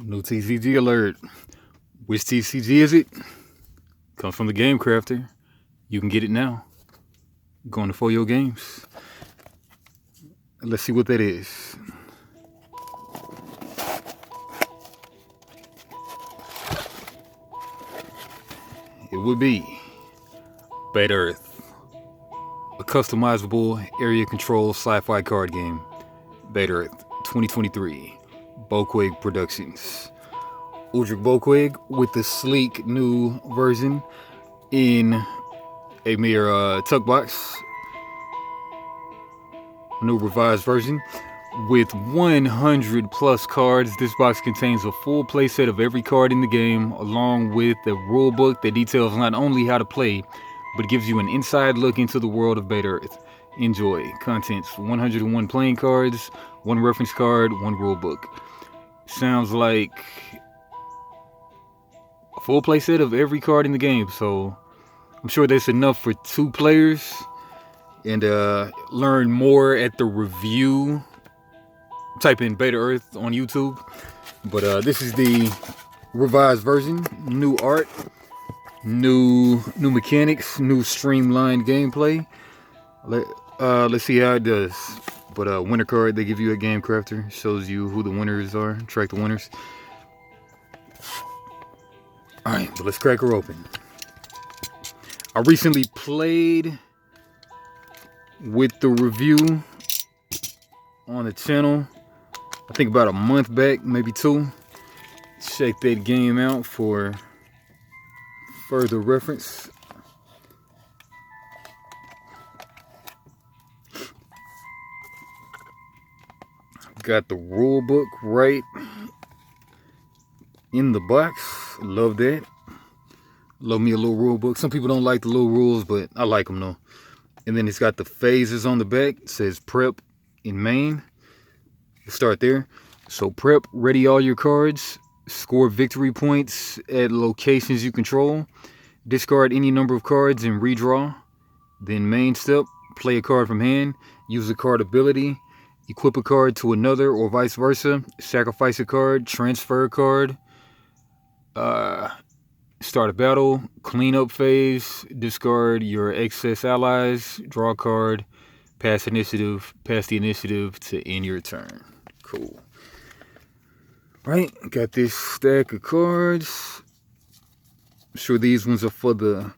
New TCG alert. Which TCG is it? Comes from the Game Crafter. You can get it now. Going to For Your Games. Let's see what that is. It would be BetaEarth, a customizable area control sci-fi card game. BetaEarth 2023, Boquig Productions. Ulrich Boquig with the sleek new version in a mere tuck box. New revised version with 100 plus cards. This box contains a full playset of every card in the game, along with a rule book that details not only how to play, but gives you an inside look into the world of BetaEarth. Enjoy. Contents: 101 playing cards, 1 reference card, 1 rule book. Sounds like a full playset of every card in the game, so I'm sure that's enough for 2 players. And learn more at the review. Type in BetaEarth on YouTube. But this is the revised version. New art, new mechanics, new streamlined gameplay. Let's see how it does. But winner card they give you at Game Crafter shows you who the winners are. Track the winners. All right, but let's crack her open. I recently played with the review on the channel, I think about a month back, maybe 2. Check that game out for further reference. Got the rule book right in the box. Love that. Love me a little rule book. Some people don't like the little rules, but I like them though. And then it's got the phases on the back. It says prep in main. Let's start there. So prep, ready all your cards. Score victory points at locations you control. Discard any number of cards and redraw. Then main step, play a card from hand. Use a card ability. Equip a card to another or vice versa. Sacrifice a card. Transfer a card. Start a battle, cleanup phase, discard your excess allies, draw a card, pass the initiative to end your turn. Cool. Right, got this stack of cards. I'm sure these ones are for the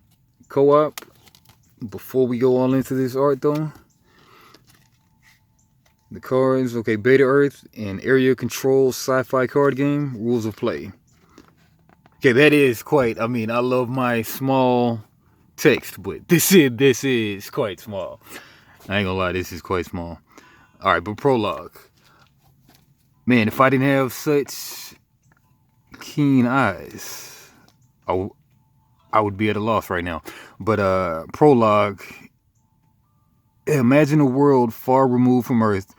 co-op. Before we go all into this art though, the cards, okay, BetaEarth, an area control sci-fi card game, rules of play. Okay, that is quite, I mean, I love my small text, but this is quite small. I ain't gonna lie, this is quite small. Alright, but prologue. Man, if I didn't have such keen eyes, I would be at a loss right now. But prologue. Imagine a world far removed from Earth,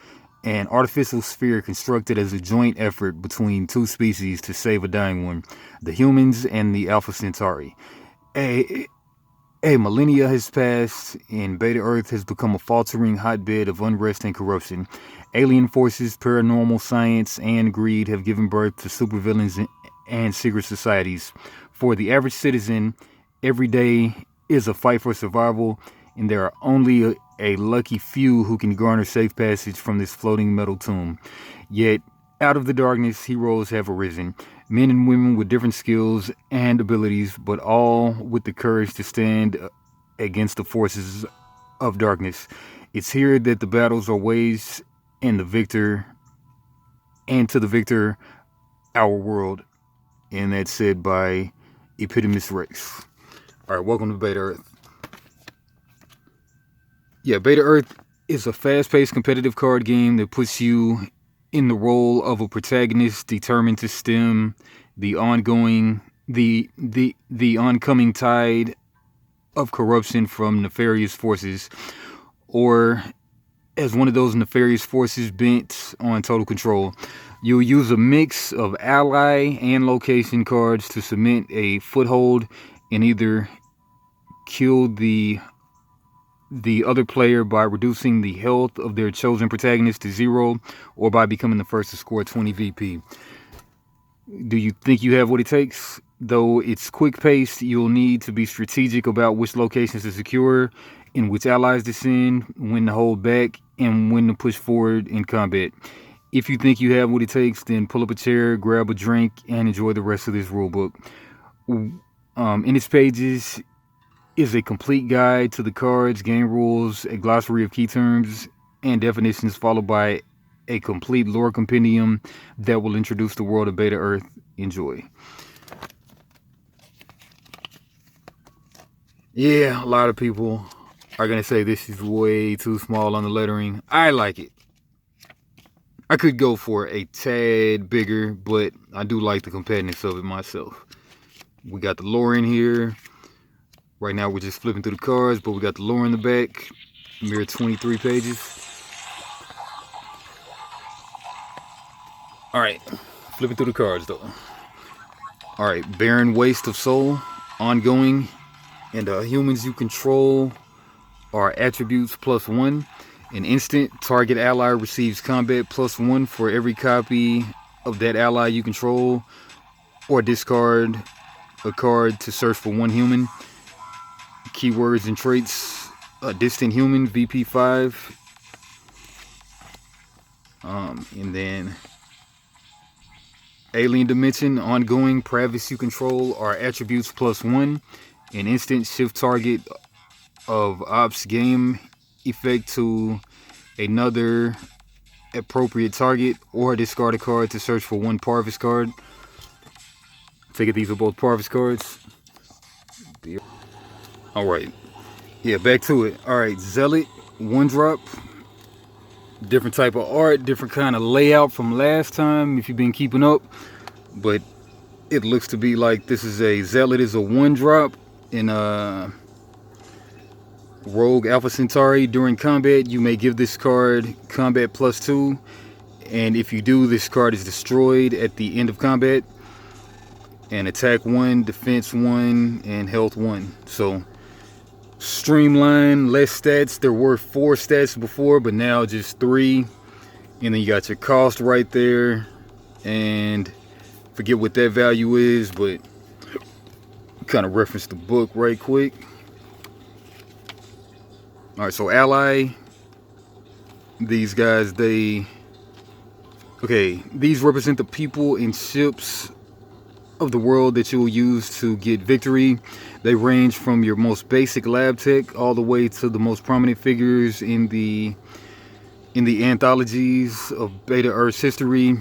an artificial sphere constructed as a joint effort between 2 species to save a dying one, the humans and the Alpha Centauri. A millennia has passed, and BetaEarth has become a faltering hotbed of unrest and corruption. Alien forces, paranormal science, and greed have given birth to supervillains and secret societies. For the average citizen, every day is a fight for survival, and there are only a lucky few who can garner safe passage from this floating metal tomb. Yet, out of the darkness, heroes have arisen. Men and women with different skills and abilities, but all with the courage to stand against the forces of darkness. It's here that the battles are waged, and to the victor, our world. And that's said by Epitomus Rex. Alright, welcome to BetaEarth. Yeah, BetaEarth is a fast-paced competitive card game that puts you in the role of a protagonist determined to stem the oncoming tide of corruption from nefarious forces, or as one of those nefarious forces bent on total control. You'll use a mix of ally and location cards to cement a foothold and either kill the the other player by reducing the health of their chosen protagonist to 0 or by becoming the first to score 20 VP. Do you think you have what it takes? Though it's quick-paced, you'll need to be strategic about which locations to secure and which allies to send, when to hold back, and when to push forward in combat. If you think you have what it takes, then pull up a chair, grab a drink, and enjoy the rest of this rulebook. In its pages is a complete guide to the cards, game rules, a glossary of key terms and definitions, followed by a complete lore compendium that will introduce the world of BetaEarth. Enjoy. Yeah, a lot of people are going to say this is way too small on the lettering. I like it. I could go for a tad bigger, but I do like the compactness of it myself. We got the lore in here. Right now we're just flipping through the cards, but we got the lore in the back. Mere 23 pages. Alright, flipping through the cards though. Alright, barren waste of soul, ongoing, and humans you control are attributes +1. An instant, target ally receives combat +1 for every copy of that ally you control, or discard a card to search for one human. Keywords and traits: a distant human, VP 5. And then alien dimension, ongoing, Pravis you control are attributes +1. An instant, shift target of ops game effect to another appropriate target, or discard a card to search for one Parvis card. Take it these are both Parvis cards. Alright. Yeah, back to it. Alright, Zealot, 1-drop. Different type of art, different kind of layout from last time, if you've been keeping up. But it looks to be like this is a Zealot is a 1-drop in a Rogue Alpha Centauri. During combat, you may give this card combat +2. And if you do, this card is destroyed at the end of combat. And attack 1, defense 1, and health 1. So streamline, less stats. There were 4 stats before, but now just 3. And then you got your cost right there. And forget what that value is, but kind of reference the book right quick. Alright, so ally. These guys, these represent the people and ships of the world that you will use to get victory. They range from your most basic lab tech all the way to the most prominent figures in the anthologies of BetaEarth's history.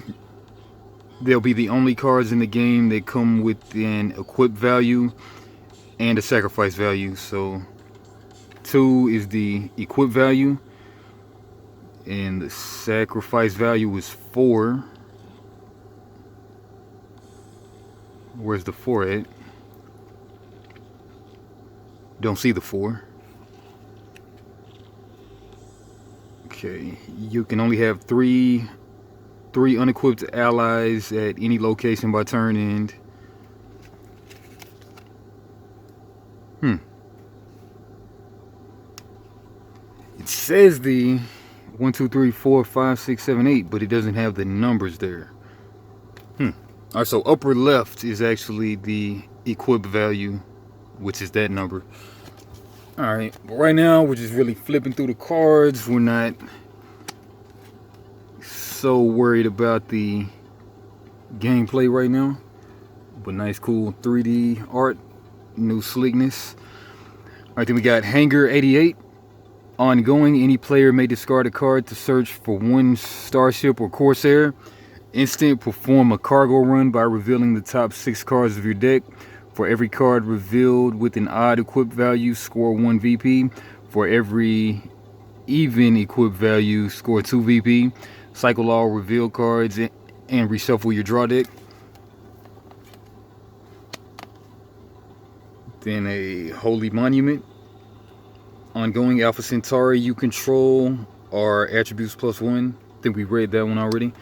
They'll be the only cards in the game that come with an equip value and a sacrifice value. So 2 is the equip value and the sacrifice value is 4. Where's the 4 at? Don't see the 4. Okay, you can only have three unequipped allies at any location by turn end. It says the 1, 2, 3, 4, 5, 6, 7, 8, but it doesn't have the numbers there. Alright, so upper left is actually the equip value, which is that number. Alright, but right now we're just really flipping through the cards. We're not so worried about the gameplay right now. But nice, cool 3D art, new slickness. Alright, then we got Hangar 88. Ongoing, any player may discard a card to search for one starship or corsair. Instant, perform a cargo run by revealing the top 6 cards of your deck. For every card revealed with an odd equip value, score 1 VP. For every even equip value, score 2 VP. Cycle all reveal cards and reshuffle your draw deck. Then a Holy Monument. Ongoing, Alpha Centauri you control are attributes +1. I think we read that one already.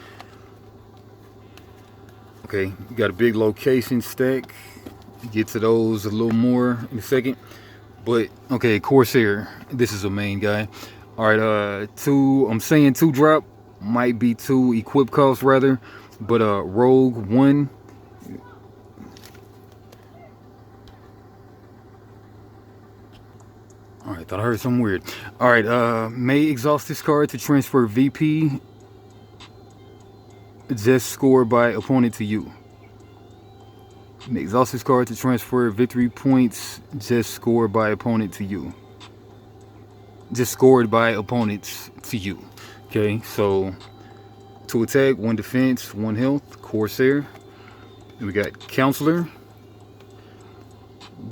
Okay, you got a big location stack. Get to those a little more in a second. But okay, Corsair. This is a main guy. All right, two. I'm saying 2-drop might be 2 equip costs rather, but Rogue 1. All right, thought I heard something weird. All right, may exhaust this card to transfer VP just scored by opponent to you. May exhaust this card to transfer victory points just scored by opponent to you. Just scored by opponents to you. Okay, so 2 attack, 1 defense, 1 health, Corsair. Then we got Counselor.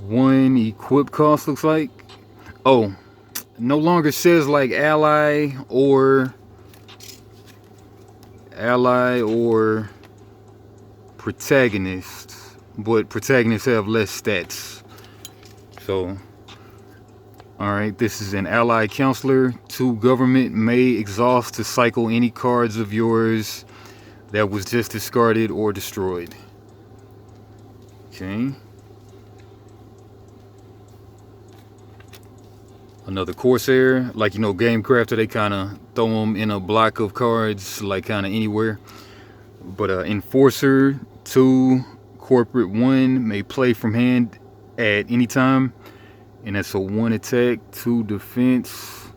1 equip cost looks like. Oh, no longer says like ally or protagonist, but protagonists have less stats. So, alright, this is an ally counselor. 2 government may exhaust to cycle any cards of yours that was just discarded or destroyed. Okay. Another Corsair, like, you know, Game Crafter, they kind of throw them in a block of cards, like kind of anywhere. But Enforcer 2, Corporate 1 may play from hand at any time, and that's a 1 attack, 2 defense,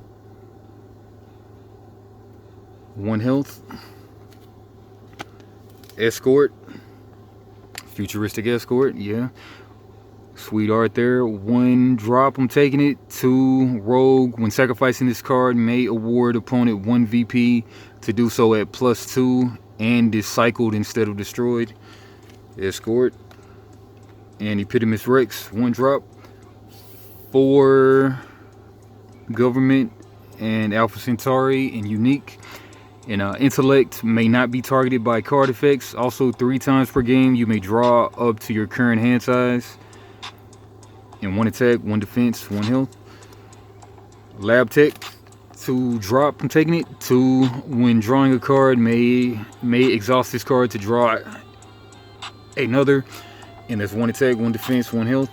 1 health. Escort, futuristic escort, yeah. Sweet art there. 1 drop, I'm taking it. 2 rogue. When sacrificing this card, may award opponent 1 VP to do so at +2 and is cycled instead of destroyed. Escort. And Epitomus Rex, 1 drop. 4 government and Alpha Centauri and unique. And intellect may not be targeted by card effects. Also 3 times per game you may draw up to your current hand size. And 1 attack, 1 defense, 1 health. Lab Tech, 2 drop, I'm taking it. 2, when drawing a card, may exhaust this card to draw another. And that's 1 attack, 1 defense, 1 health.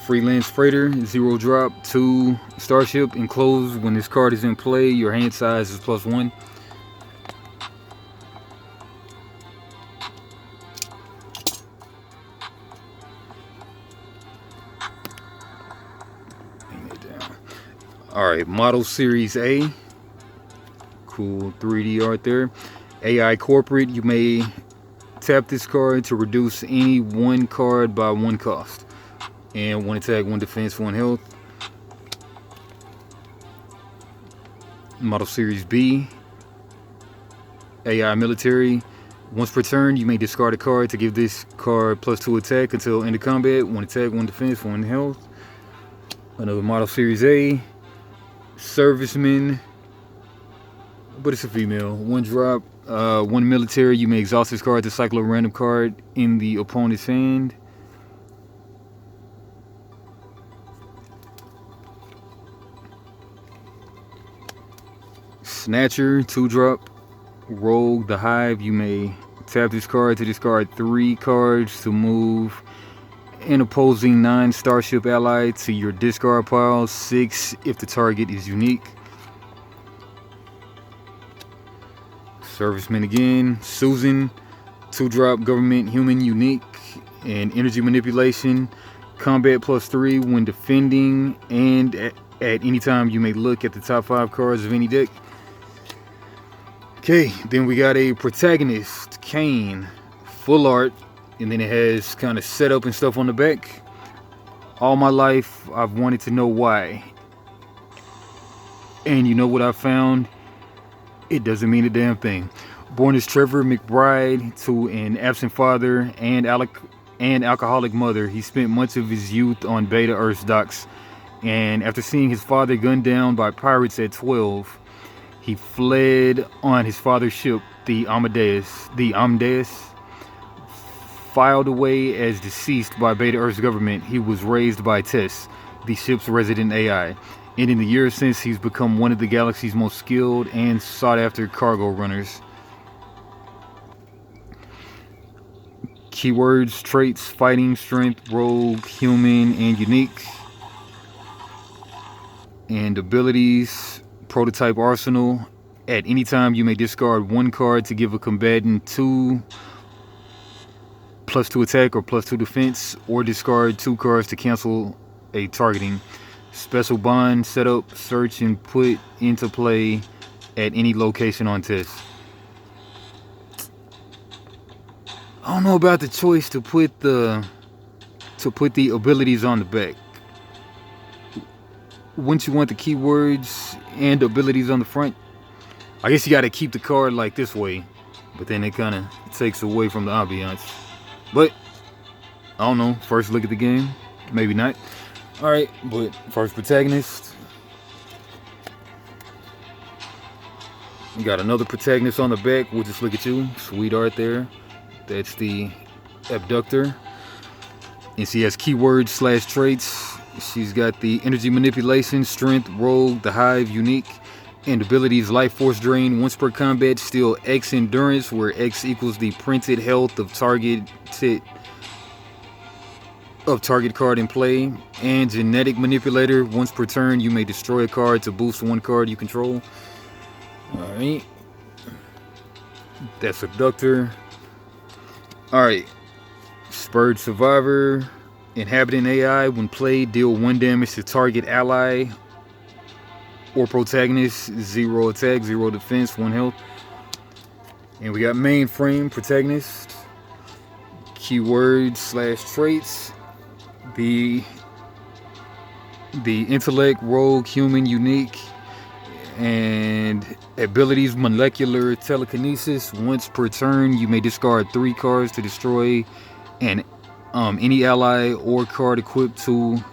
Freelance Freighter, 0 drop, 2 starship enclosed. When this card is in play, your hand size is +1. Alright, Model Series A. Cool 3D art there. AI Corporate, you may tap this card to reduce any 1 card by 1 cost. And 1 attack, 1 defense, 1 health. Model Series B. AI Military. Once per turn, you may discard a card to give this card +2 attack until end of combat. 1 attack, 1 defense, 1 health. Another Model Series A. Serviceman, but it's a female. 1 drop, 1 military. You may exhaust this card to cycle a random card in the opponent's hand. Snatcher, 2 drop. Rogue the Hive. You may tap this card to discard 3 cards to move an opposing 9 starship ally to your discard pile, 6 if the target is unique. Serviceman again. Susan, 2 drop, government, human, unique, and energy manipulation. Combat +3 when defending, and at any time you may look at the top 5 cards of any deck. Okay, then we got a protagonist, Kane, full art. And then it has kind of setup and stuff on the back. All my life, I've wanted to know why. And you know what I found? It doesn't mean a damn thing. Born as Trevor McBride to an absent father and alcoholic mother, he spent much of his youth on BetaEarth docks. And after seeing his father gunned down by pirates at 12, he fled on his father's ship, the Amadeus. Filed away as deceased by BetaEarth's government, he was raised by Tess, the ship's resident AI. And in the years since, he's become one of the galaxy's most skilled and sought-after cargo runners. Keywords, traits, fighting, strength, rogue, human, and unique. And abilities, prototype arsenal. At any time, you may discard one card to give a combatant +2 attack or +2 defense, or discard 2 cards to cancel a targeting. Special bond, setup, search, and put into play at any location on test. I don't know about the choice to put the abilities on the back. Wouldn't you want the keywords and abilities on the front? I guess you got to keep the card like this way, but then it kind of takes away from the ambiance. But I don't know. First look at the game, maybe not. All right, but first protagonist. We got another protagonist on the back. We'll just look at you, sweet art there. That's the abductor, and she has keywords / traits. She's got the energy manipulation, strength, rogue, the hive, unique, and abilities life force drain once per combat, steal X endurance, where X equals the printed health of target card in play, and genetic manipulator. Once per turn, you may destroy a card to boost one card you control. Alright. That's abductor. Alright. Spurred survivor. Inhabitant AI, when played, deal 1 damage to target ally or protagonist. 0 attack, 0 defense, 1 health. And we got mainframe protagonist. Keywords / traits. The intellect, rogue, human, unique, and abilities molecular telekinesis. Once per turn, you may discard 3 cards to destroy any ally or card equipped to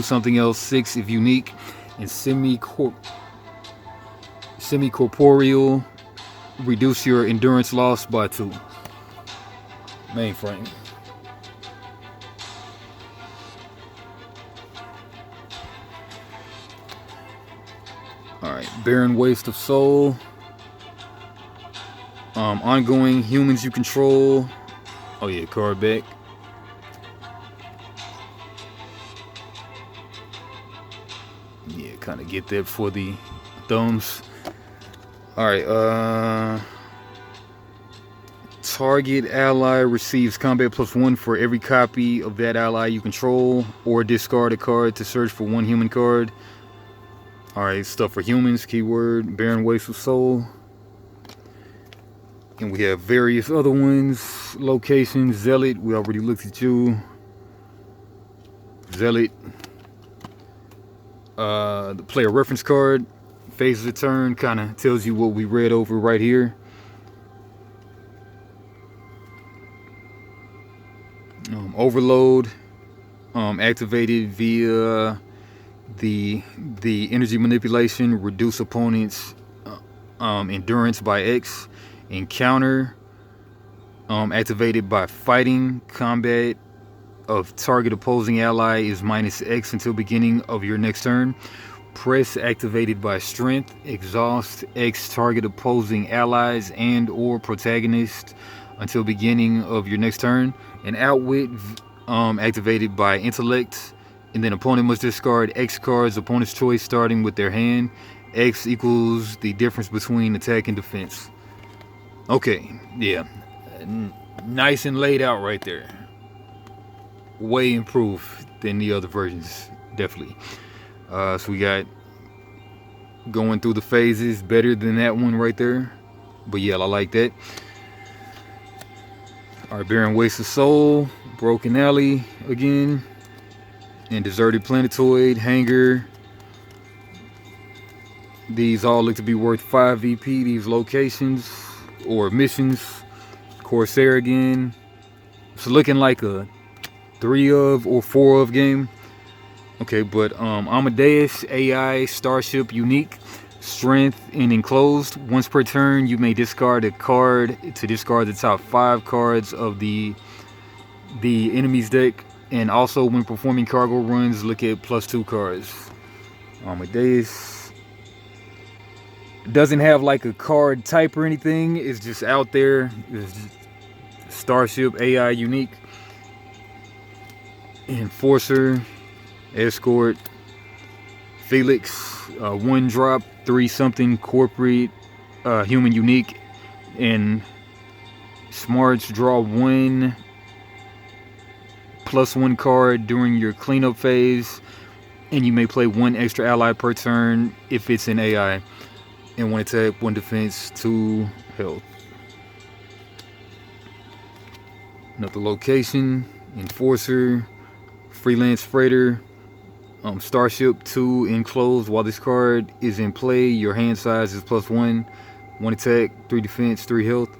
something else. 6 if unique. And semi-corporeal, reduce your endurance loss by 2. Mainframe. Alright, barren waste of soul. Ongoing humans you control. Oh yeah, card back. Yeah, kind of get that for the thumbs. Alright, target ally receives combat +1 for every copy of that ally you control, or discard a card to search for 1 human card. Alright, stuff for humans, keyword, barren waste of soul. And we have various other ones. Locations, zealot, we already looked at you. Zealot. The player reference card, phases of turn, kind of tells you what we read over right here. Overload, activated via the energy manipulation, reduce opponents endurance by X. Encounter, activated by fighting, combat of target opposing ally is -X until beginning of your next turn. Press, activated by strength, exhaust X target opposing allies and or protagonist until beginning of your next turn. And outwit, activated by intellect, and then opponent must discard X cards opponent's choice starting with their hand. X equals the difference between attack and defense. Okay, yeah, nice and laid out right there. Way improved than the other versions, definitely. So we got going through the phases, better than that one right there. But yeah, I like that. Alright, barren waste of soul, broken alley again, and deserted planetoid, hangar. These all look to be worth 5 VP, these locations or missions. Corsair again. It's looking like a 3 of or 4 of game. Okay, but Amadeus AI Starship unique, strength and enclosed. Once per turn, you may discard a card to discard the top 5 cards of the enemy's deck. And also, when performing cargo runs, look at +2 cards. Amadeus doesn't have like a card type or anything. It's just out there. It's Starship AI Unique, Enforcer, Escort, Felix, 1 drop, 3 something, Corporate, Human Unique, and Smarts. Draw 1 +1 card during your cleanup phase, and you may play 1 extra ally per turn if it's an AI. And 1 attack, 1 defense, 2 health. Another location, Enforcer, Freelance Freighter, Starship 2 enclosed. While this card is in play, your hand size is +1. 1 attack, 3 defense, 3 health.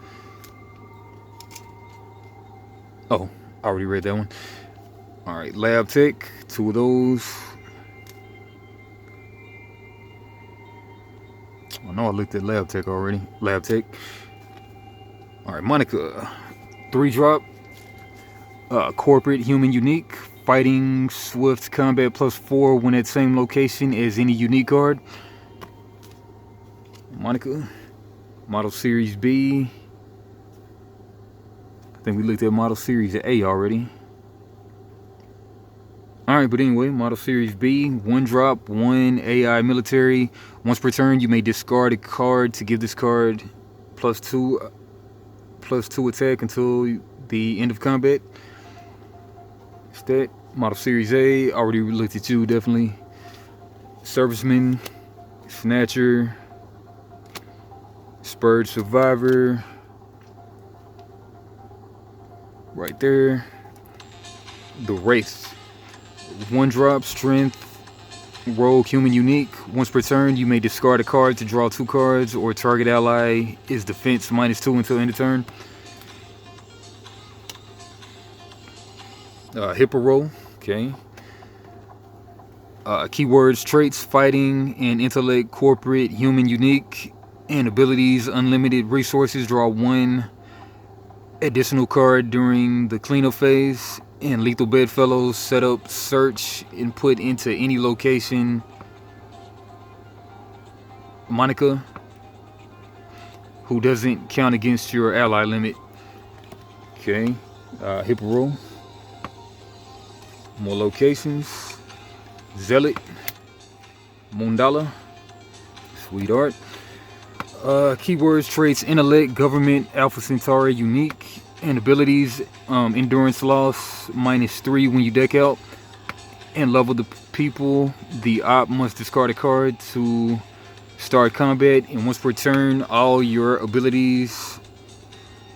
Oh, I already read that one. Alright, Lab Tech, 2 of those. I know I looked at Lab Tech already. Lab Tech. Alright, Monica, 3 drop. Corporate, Human Unique, Fighting Swift Combat +4 when at same location as any unique card. Monica, Model Series B. I think we looked at Model Series A already. Alright, but anyway, Model Series B, 1 drop, 1 AI military. Once per turn, you may discard a card to give this card +2 attack until the end of combat. That Model Series A, already looked at you, definitely. Serviceman, Snatcher, Spurred Survivor, right there. The Wraith, 1 drop, Strength, Rogue, Human Unique. Once per turn, you may discard a card to draw 2 cards, or target ally is defense -2 until end of turn. Hippo, okay. Keywords, traits, fighting, and intellect, corporate, human unique, and abilities, unlimited resources. Draw 1 additional card during the cleanup phase. And lethal bedfellows, set up, search, and put into any location. Monica, who doesn't count against your ally limit. Okay. Hippo. More locations. Zealot, Mondala, Sweetheart. Keywords, traits, intellect, government, Alpha Centauri, unique, and abilities, endurance loss -3 when you deck out, and level the people. The op must discard a card to start combat, and once per turn, all your abilities,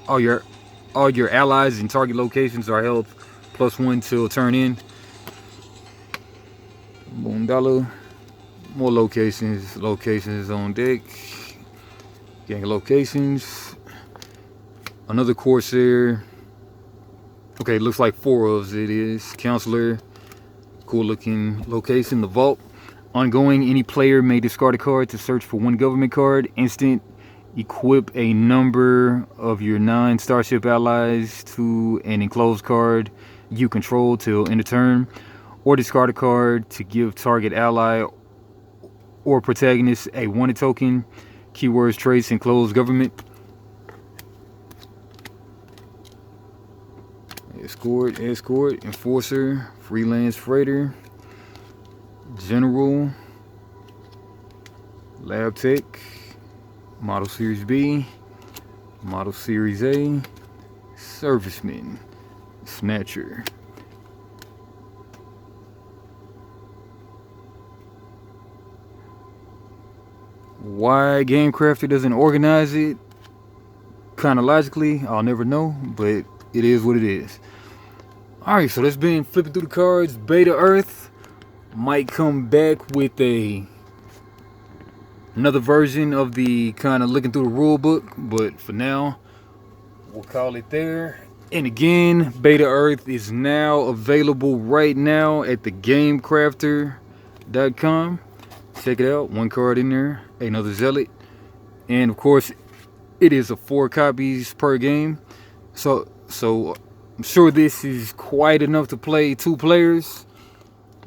all your allies and target locations are held +1 till turn end. Mondala, more locations on deck. Gang locations. Another Corsair. Okay, looks like 4 of it is. Counselor, cool looking location. The Vault. Ongoing, any player may discard a card to search for 1 government card. Instant, equip a number of your 9 Starship allies to an enclosed card you control till end of turn. Or discard a card to give target ally or protagonist a wanted token. Keywords, traits, enclosed government. Escort, Enforcer, Freelance Freighter, General, Lab Tech, Model Series B, Model Series A, Serviceman, Snatcher. Why GameCrafter doesn't organize it chronologically, I'll never know, but it is what it is. Alright, so that's been Flipping Through the Cards, BetaEarth. Might come back with another version of the kind of looking through the rule book, but for now, we'll call it there. And again, BetaEarth is now available right now at thegamecrafter.com. Check it out. 1 card in there, another Zealot, and of course, it is 4 copies per game. So I'm sure this is quite enough to play 2 players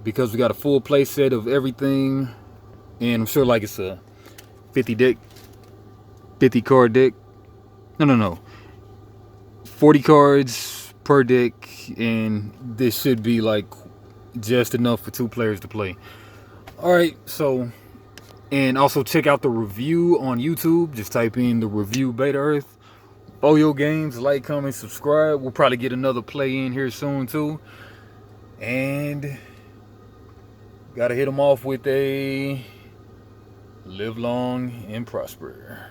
because we got a full play set of everything, and I'm sure like it's a 50 card deck. No. 40 cards per deck, and this should be like just enough for 2 players to play. Alright, so, and also check out the review on YouTube. Just type in the review BetaEarth. Boyo Games, like, comment, subscribe. We'll probably get another play in here soon too. And gotta hit them off with a live long and prosper.